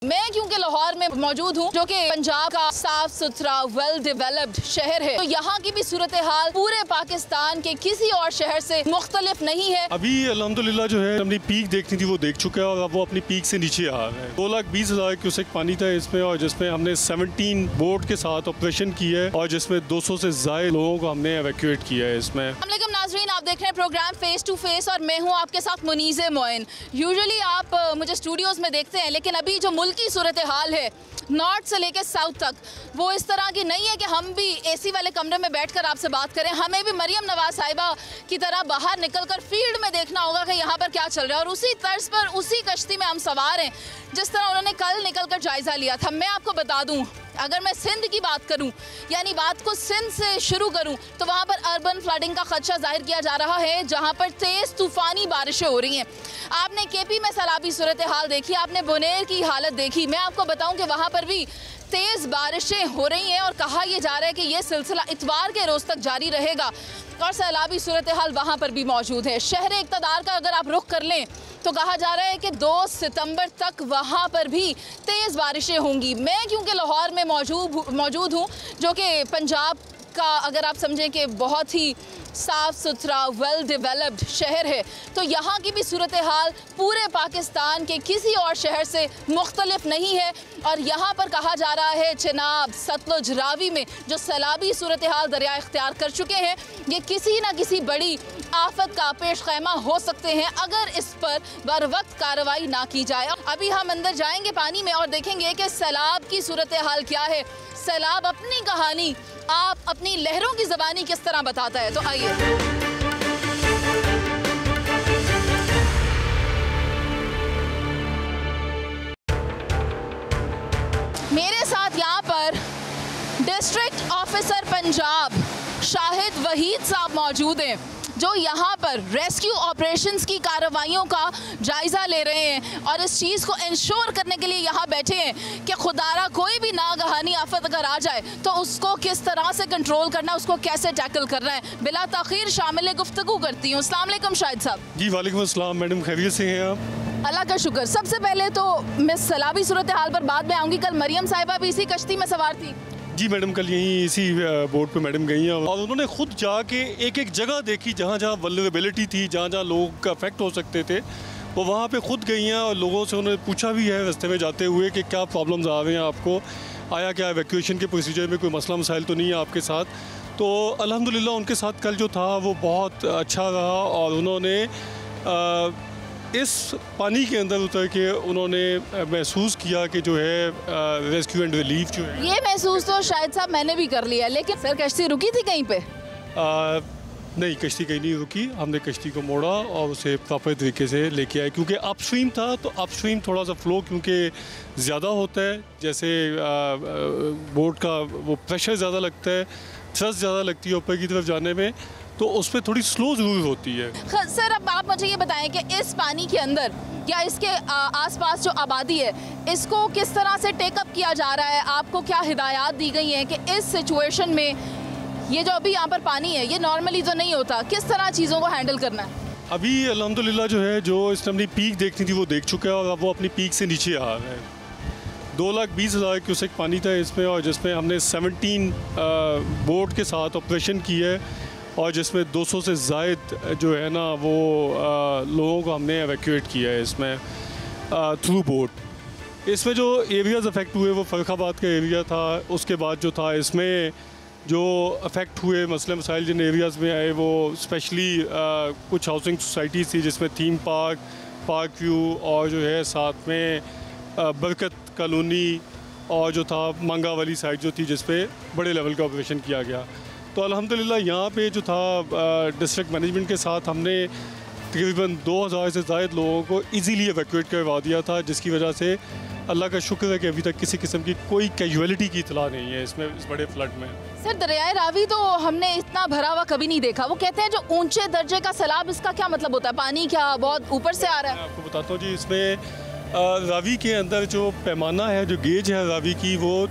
मैं क्योंकि लाहौर में मौजूद हूँ जो कि पंजाब का साफ सुथरा वेल डेवलप्ड शहर है, तो यहाँ की भी सूरत हाल पूरे पाकिस्तान के किसी और शहर से मुख्तलिफ नहीं है। अभी अल्हम्दुलिल्लाह जो है अपनी पीक देखनी थी वो देख चुका है और अब वो अपनी पीक से नीचे आ रहा है। 2,20,000 क्यूसेक पानी था इसमें, और जिसमें हमने 17 बोट के साथ ऑपरेशन किया है और जिसमें 200 से ज़्यादा लोगों को हमने एवैक्यूएट किया है इसमें। नाज़रीन, आप देख रहे हैं प्रोग्राम फेस टू फेस और मैं हूं आपके साथ मुनीज़े मोइन। यूजुअली आप मुझे स्टूडियोज़ में देखते हैं, लेकिन अभी जो मुल्क की सूरत हाल है नॉर्थ से लेकर साउथ तक, वो इस तरह की नहीं है कि हम भी एसी वाले कमरे में बैठकर आपसे बात करें। हमें भी मरियम नवाज साहिबा की तरह बाहर निकलकर फील्ड में देखना होगा कि यहाँ पर क्या चल रहा है, और उसी तर्ज पर उसी कश्ती में हम सवार हैं जिस तरह उन्होंने कल निकलकर जायज़ा लिया था। मैं आपको बता दूँ, अगर मैं सिंध की बात करूं, यानी बात को सिंध से शुरू करूं, तो वहां पर अर्बन फ्लडिंग का खदशा जाहिर किया जा रहा है, जहां पर तेज़ तूफ़ानी बारिशें हो रही हैं। आपने केपी में सैलाबी सूरत हाल देखी, आपने बुनेर की हालत देखी। मैं आपको बताऊं कि वहां पर भी तेज़ बारिशें हो रही हैं और कहा यह जा रहा है कि यह सिलसिला इतवार के रोज़ तक जारी रहेगा और सैलाबी सूरत हाल वहाँ पर भी मौजूद है। शहर इक़्तिदार का अगर आप रुख कर लें तो कहा जा रहा है कि 2 सितंबर तक वहाँ पर भी तेज़ बारिशें होंगी। मैं क्योंकि लाहौर में मौजूद हूँ जो कि पंजाब का, अगर आप समझें कि बहुत ही साफ सुथरा वेल डेवलप्ड शहर है, तो यहाँ की भी सूरत हाल पूरे पाकिस्तान के किसी और शहर से मुख्तलिफ नहीं है। और यहाँ पर कहा जा रहा है चिनाब, सतलुज, रावी में जो सैलाबी सूरत हाल दरिया इख्तियार कर चुके हैं, ये किसी न किसी बड़ी आफत का पेश खैमा हो सकते हैं अगर इस पर बर वक्त कार्रवाई ना की जाए। अभी हम अंदर जाएंगे पानी में और देखेंगे कि सैलाब की सूरत हाल क्या है, सैलाब अपनी कहानी आप अपनी लहरों की ज़बानी किस तरह बताता है। तो आइए, मेरे साथ यहाँ पर डिस्ट्रिक्ट ऑफिसर पंजाब शाहिद वहीद साहब मौजूद हैं, जो यहाँ पर रेस्क्यू ऑपरेशंस की कार्रवाइयों का जायज़ा ले रहे हैं और इस चीज़ को इंश्योर करने के लिए यहाँ बैठे हैं कि खुदारा कोई भी नागहानी आफत अगर आ जाए तो उसको किस तरह से कंट्रोल करना है, उसको कैसे टैकल करना है। बिला ताख़ीर शामिल गुफ्तगू करती हूँ। अस्सलाम वालेकुम शाहिद साहब। जी वालेकुम अस्सलाम मैडम, खैरियत से हैं आप? अल्लाह का शुक्र। सबसे पहले तो मैं सैलाबी सूरत हाल पर बाद में आऊँगी। कल मरियम साहिबा भी इसी कश्ती में सवार थी। जी मैडम, कल यहीं इसी बोट पे मैडम गई हैं और उन्होंने खुद जाके एक एक जगह देखी जहाँ जहाँ वल्नरेबिलिटी थी, जहाँ जहाँ लोग का अफेक्ट हो सकते थे, वो वहाँ पे खुद गई हैं और लोगों से उन्होंने पूछा भी है रास्ते में जाते हुए कि क्या प्रॉब्लम्स आ रहे हैं आपको, आया क्या एवैक्यूएशन के प्रोसीजर में कोई मसला मसाइल तो नहीं है आपके साथ। तो अल्हम्दुलिल्लाह उनके साथ कल जो था वो बहुत अच्छा रहा और उन्होंने इस पानी के अंदर उतर के उन्होंने महसूस किया कि जो है रेस्क्यू एंड रिलीफ जो है, ये महसूस तो शायद साहब मैंने भी कर लिया। लेकिन सर कश्ती रुकी थी कहीं पे? नहीं, कश्ती कहीं नहीं रुकी। हमने कश्ती को मोड़ा और उसे प्रॉपर तरीके से लेके आए, क्योंकि अपस्ट्रीम था तो अपस्ट्रीम थोड़ा सा फ़्लो क्योंकि ज़्यादा होता है, जैसे बोट का वो प्रेशर ज़्यादा लगता है, थ्रस्ट ज़्यादा लगती है ऊपर की तरफ जाने में, तो उस पर थोड़ी स्लो ज़रूर होती है। सर अब आप मुझे ये बताएं कि इस पानी के अंदर या इसके आसपास जो आबादी है, इसको किस तरह से टेकअप किया जा रहा है? आपको क्या हिदायत दी गई हैं कि इस सिचुएशन में ये जो अभी यहाँ पर पानी है ये नॉर्मली तो नहीं होता, किस तरह चीज़ों को हैंडल करना है? अभी अल्हम्दुलिल्लाह जो है जो इसने अपनी पीक देखनी थी वो देख चुका है और अब वो अपनी पीक से नीचे आ रहा है। 2,20,000 क्यूसेक पानी था इसमें, और जिसमें हमने 17 बोट के साथ ऑपरेशन किया है और जिसमें 200 से ज़ायद जो है ना वो लोगों को हमने एवैक्यूएट किया है इसमें थ्रू बोट। इसमें जो एरियाज़ अफेक्ट हुए वो फ़र्रुखाबाद का एरिया था। उसके बाद जो था इसमें जो अफेक्ट हुए मसले मसाइल जिन एरियाज़ में आए वो स्पेशली कुछ हाउसिंग सोसाइटीज़ थी, जिसमें थीम पार्क, पार्क व्यू और जो है साथ में बरकत कॉलोनी और जो था मंगा वाली साइड जो थी जिस पे बड़े लेवल का ऑपरेशन किया गया। तो अल्हम्दुलिल्लाह यहाँ पे जो था डिस्ट्रिक्ट मैनेजमेंट के साथ हमने तकरीबन 2,000 से ज़ायद लोगों को इजीली एवैक्यूएट करवा दिया था, जिसकी वजह से अल्लाह का शुक्र है कि अभी तक किसी किस्म की कोई कैजुअलिटी की इतला नहीं है इसमें, इस बड़े फ्लड में। सर दरियाए रावी तो हमने इतना भरा हुआ कभी नहीं देखा। वो कहते हैं जो ऊंचे दर्जे का सैलाब, इसका क्या मतलब होता है? पानी क्या बहुत ऊपर से आ रहा है? मैं आपको बताता हूँ जी, इसमें रावी के अंदर जो पैमाना है, जो गेज है रावी की, वो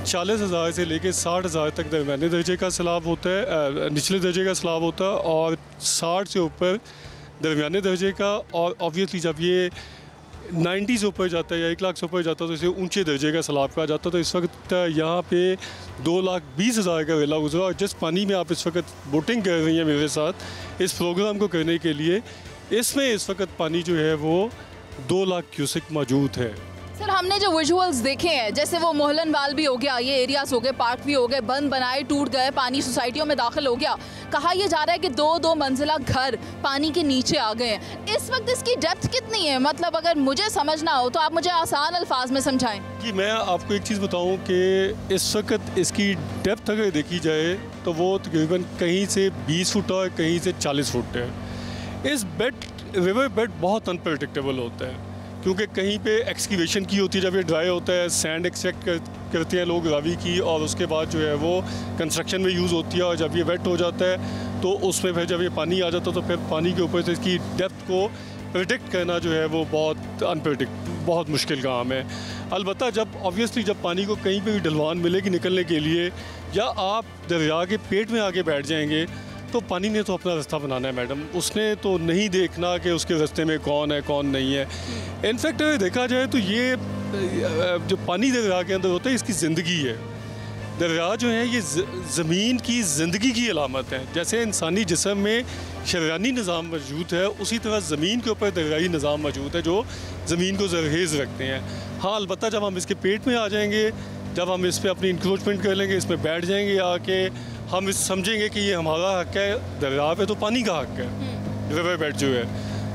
40,000 से लेकर 60,000 तक दरमियाने दर्जे का सैलाब होता है, निचले दर्जे का सैलाब होता है, और 60 से ऊपर दरमियाने दर्जे का। और ऑब्वियसली जब ये 90 से ऊपर जाता है या 1 लाख से ऊपर जाता है तो इसे ऊंचे दर्जे का सैलाब कहा जाता है। तो इस वक्त यहाँ पे 2,20,000 का वेला गुजरा, और जिस पानी में आप इस वक्त बोटिंग कर रही हैं मेरे साथ इस प्रोग्राम को करने के लिए, इसमें इस वक्त पानी जो है वो 2 लाख क्यूसेक मौजूद है। सर हमने जो विजुअल्स देखे हैं, जैसे वो मोहलन वाल भी हो गया, ये एरियाज हो गए, पार्क भी हो गए, बंद बनाए टूट गए, पानी सोसाइटियों में दाखिल हो गया, कहा यह जा रहा है कि 2-2 मंजिला घर पानी के नीचे आ गए हैं। इस वक्त इसकी डेप्थ कितनी है? मतलब अगर मुझे समझना हो तो आप मुझे आसान अल्फाज में समझाएं। कि मैं आपको एक चीज़ बताऊं कि इस वक्त इसकी डेप्थ अगर देखी जाए तो वो तकरीबन कहीं से 20 फुट और कहीं से 40 फुट है। इस रिवर बेड बहुत अनप्रडिक्टेबल होता है, क्योंकि कहीं पे एक्सकीवेशन की होती है, जब ये ड्राई होता है सैंड एक्सट्रैक्ट करते हैं लोग रावी की, और उसके बाद जो है वो कंस्ट्रक्शन में यूज़ होती है, और जब ये वेट हो जाता है तो उसमें फिर जब ये पानी आ जाता है तो फिर पानी के ऊपर से इसकी डेप्थ को प्रिडिक्ट करना जो है वो बहुत मुश्किल काम है। अलबत्ता जब ऑब्वियसली जब पानी को कहीं पे भी ढलवान मिलेगी निकलने के लिए, या आप दरिया के पेट में आके बैठ जाएंगे, तो पानी ने तो अपना रास्ता बनाना है मैडम, उसने तो नहीं देखना कि उसके रास्ते में कौन है कौन नहीं है। इनफैक्ट अगर देखा जाए तो ये जो पानी दरिया के अंदर होता है इसकी ज़िंदगी है। दरिया जो है ये ज़मीन की ज़िंदगी की अलामत है। जैसे इंसानी जिस्म में शरियानी निज़ाम मौजूद है, उसी तरह ज़मीन के ऊपर दरियाई निज़ाम मौजूद है जो ज़मीन को ज़रखेज़ रखते हैं। हाँ, अलबत्ता जब हम इसके पेट में आ जाएंगे, जब हम इस पर अपनी इंक्रोचमेंट कर लेंगे, इसमें बैठ जाएंगे आके, हम इस समझेंगे कि ये हमारा हक़ है, दरिया पे तो पानी का हक़ है, रिवर बेड जो है,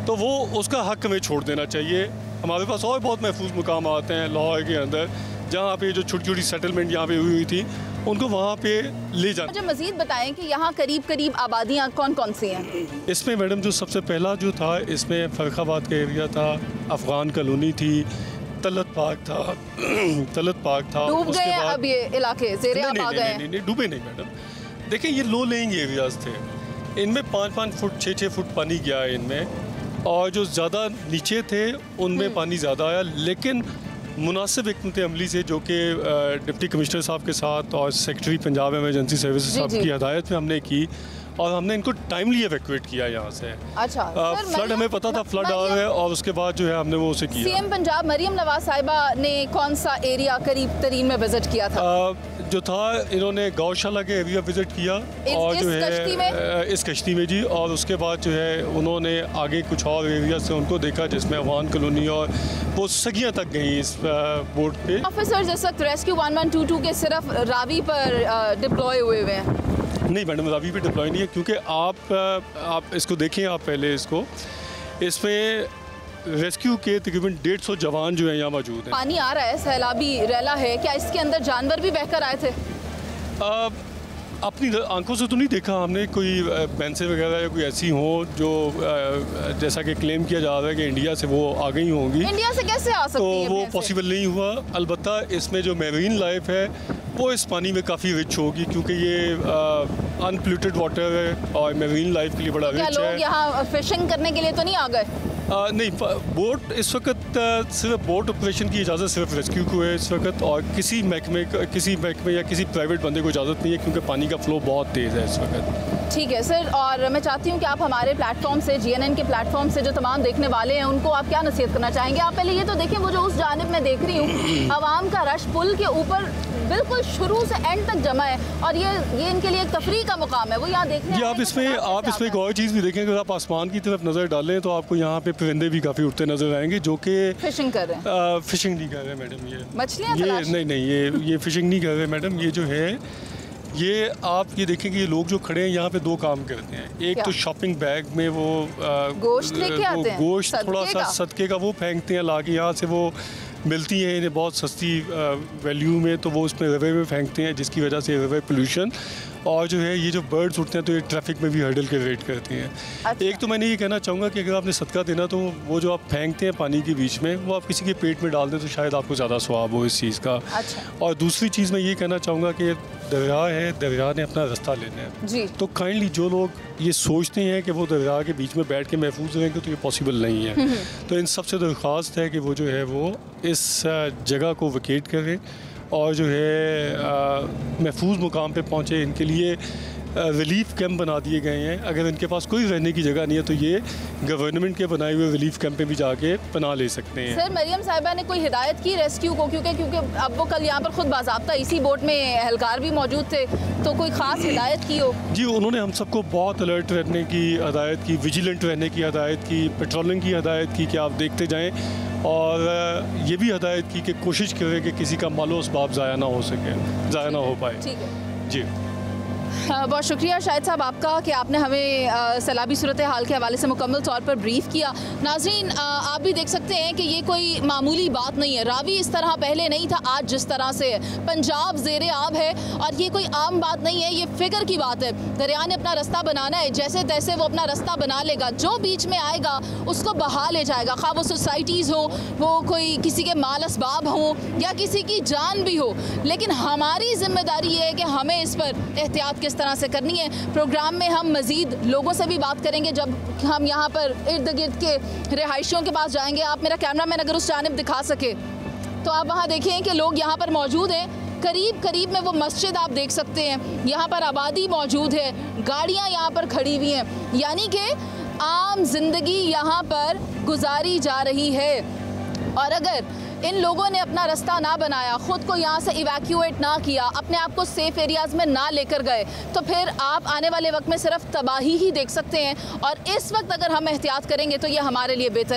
तो वो उसका हक़ हमें छोड़ देना चाहिए। हमारे पास और बहुत महफूज मुकाम आते हैं लाहौर के अंदर, जहाँ पे जो छोटी छोटी सेटलमेंट यहाँ पे हुई थी उनको वहाँ पे ले जाना। मुझे मज़ीद बताएं कि यहाँ करीब आबादियाँ कौन कौन सी हैं? इसमें मैडम जो सबसे पहला जो था, इसमें फ़र्खाबाद का एरिया था, अफ़गान कॉलोनी थी, तलत पार्क था। डूब गए अब ये इलाके, ज़ेरे आब आ गए? नहीं, डूबे नहीं मैडम। देखिए ये लो लेइंग एरियाज़ थे, इनमें 5-5 फुट 6-6 फुट पानी गया है इनमें, और जो ज़्यादा नीचे थे उनमें पानी ज़्यादा आया। लेकिन मुनासिब हिकमत अमली से, जो कि डिप्टी कमिश्नर साहब के साथ और सेक्रेटरी पंजाब एमरजेंसी सर्विसेज साहब की हदायत में हमने की, और हमने इनको टाइमली एवैक्यूएट किया यहाँ से। अच्छा, फ्लड हमें पता था फ्लड आ रहा है, और उसके बाद जो है हमने वो उसे किया। सीएम पंजाब मरियम नवाज साहिबा ने कौन सा एरिया करीब तरीन में विजिट किया था? जो था, इन्होंने गौशाला के एरिया विजिट किया, और जो है इस कश्ती में जी, और उसके बाद जो है उन्होंने आगे कुछ और एरिया से उनको देखा, जिसमें अफगान कॉलोनी और वो सगियाँ तक गई इस बोट पे। ऑफिसर्स इस वक्त रेस्क्यू 1122 के सिर्फ रावी पर डिप्लॉय हुए हैं? नहीं मैडम, रावी पे डिप्लॉय नहीं है, क्योंकि आप इसको देखें, आप पहले इसमें रेस्क्यू के तकरीबन 150 जवान जो हैं यहाँ मौजूद हैं। पानी आ रहा है, सैलाबी रैला है, क्या इसके अंदर जानवर भी बहकर आए थे? अपनी आंखों से तो नहीं देखा हमने कोई भैंसें वगैरह या कोई ऐसी हों जो जैसा कि क्लेम किया जा रहा है कि इंडिया से वो आ गई होंगी। इंडिया से कैसे आ सकती है? तो वो पॉसिबल नहीं हुआ। अलबत्ता इसमें जो मेरीन लाइफ है वो इस पानी में काफ़ी रिच होगी, क्योंकि ये अनपोल्यूटेड वाटर है और मेरीन लाइफ के लिए बड़ा रिच है। क्या लोग यहाँ फिशिंग करने के लिए तो नहीं आ गए? नहीं, बोट इस वक्त सिर्फ बोट ऑपरेशन की इजाज़त सिर्फ रेस्क्यू को है इस वक्त, और किसी महकमे या किसी प्राइवेट बंदे को इजाज़त नहीं है, क्योंकि पानी का फ़्लो बहुत तेज़ है इस वक्त। ठीक है सर, और मैं चाहती हूँ कि आप हमारे प्लेटफॉर्म से, GNN के प्लेटफॉर्म से जो तमाम देखने वाले हैं उनको आप क्या नसीहत करना चाहेंगे? आप पहले ये तो देखें, वो जो उस जानिब में देख रही हूँ, आवाम का रश पुल के ऊपर बिल्कुल शुरू से एंड तक जमा है, और ये इनके लिए एक तफरीह का मुकाम है, वो यहाँ देखने जी। आप इसमें एक और चीज़ भी देखें, अगर आप आसमान की तरफ नज़र डालें तो आपको यहाँ पे परिंदे भी काफ़ी उड़ते नज़र आएंगे, जो कि फिशिंग कर रहे हैं। फिशिंग नहीं कर रहे मैडम, ये मछलियाँ नहीं, ये फिशिंग नहीं कर रहे मैडम। ये जो है, ये आप ये देखेंगे, ये लोग जो खड़े हैं यहाँ पे 2 काम करते हैं। एक तो शॉपिंग बैग में वो गोश्त लेके आते हैं, गोश्त थोड़ा सा सदके का वो फेंकते हैं लाके, यहाँ से वो मिलती है इन्हें बहुत सस्ती वैल्यू में, तो वो उसमें रिवर में फेंकते हैं, जिसकी वजह से रिवर पोल्यूशन, और जो है ये जो बर्ड्स उठते हैं तो ये ट्रैफिक में भी हर्डल क्रिएट करते हैं। अच्छा। एक तो मैंने ये कहना चाहूँगा कि अगर आपने सदका देना तो वो जो आप फेंकते हैं पानी के बीच में, वो आप किसी के पेट में डाल दें तो शायद आपको ज़्यादा स्वाब हो इस चीज़ का। अच्छा। और दूसरी चीज़ मैं ये कहना चाहूँगा कि दरिया है, दरिया ने अपना रास्ता लेना है जी। तो काइंडली जो लोग ये सोचते हैं कि वो दरिया के बीच में बैठ के महफूज रहेंगे, तो ये पॉसिबल नहीं है। तो इन सबसे दरख्वास्त है कि वो जो है वो इस जगह को वकेट करें, और जो है महफूज मुकाम पे पहुँचे। इनके लिए रिलीफ कैंप बना दिए गए हैं। अगर इनके पास कोई रहने की जगह नहीं है तो ये गवर्नमेंट के बनाए हुए रिलीफ कैंप में भी जाके पनाह ले सकते हैं। सर मरियम साहिबा ने कोई हिदायत की रेस्क्यू को, क्योंकि अब वो कल यहाँ पर खुद बाज़ाब्ता इसी बोट में एहलकार भी मौजूद थे, तो कोई ख़ास हिदायत की हो? जी, उन्होंने हम सबको बहुत अलर्ट रहने की हदायत की, विजिलेंट रहने की हदायत की, पेट्रोलिंग की हदायत की कि आप देखते जाएँ, और ये भी हदायत की कि कोशिश करें कि किसी का मालो असबाब ज़ाया ना हो सके, ज़ाया ना हो पाए। ठीक है जी, बहुत शुक्रिया शाहिद साहब आपका कि आपने हमें सैलाबी सूरत हाल के हवाले से मुकम्मल तौर पर ब्रीफ़ किया। नाज़रीन, आप भी देख सकते हैं कि ये कोई मामूली बात नहीं है। रावी इस तरह पहले नहीं था, आज जिस तरह से है। पंजाब ज़ेरे आब है और ये कोई आम बात नहीं है, ये फ़िक्र की बात है। दरिया ने अपना रास्ता बनाना है, जैसे तैसे वो अपना रास्ता बना लेगा। जो बीच में आएगा उसको बहा ले जाएगा, खा वो सोसाइटीज़ हो, वो कोई किसी के माल असबाब हो या किसी की जान भी हो। लेकिन हमारी ज़िम्मेदारी ये है कि हमें इस पर एहतियात किस तरह से करनी है। प्रोग्राम में हम मज़ीद लोगों से भी बात करेंगे जब हम यहाँ पर इर्द गिर्द के रिहायशियों के पास जाएंगे। आप मेरा कैमरामैन अगर उस जानिब दिखा सके तो आप वहाँ देखें कि लोग यहाँ पर मौजूद हैं। करीब करीब में वो मस्जिद आप देख सकते हैं, यहाँ पर आबादी मौजूद है, गाड़ियाँ यहाँ पर खड़ी हुई हैं, यानी कि आम जिंदगी यहाँ पर गुजारी जा रही है। और अगर इन लोगों ने अपना रास्ता ना बनाया, ख़ुद को यहाँ से इवैक्यूएट ना किया, अपने आप को सेफ़ एरियाज़ में ना लेकर गए, तो फिर आप आने वाले वक्त में सिर्फ तबाही ही देख सकते हैं। और इस वक्त अगर हम एहतियात करेंगे तो ये हमारे लिए बेहतर है।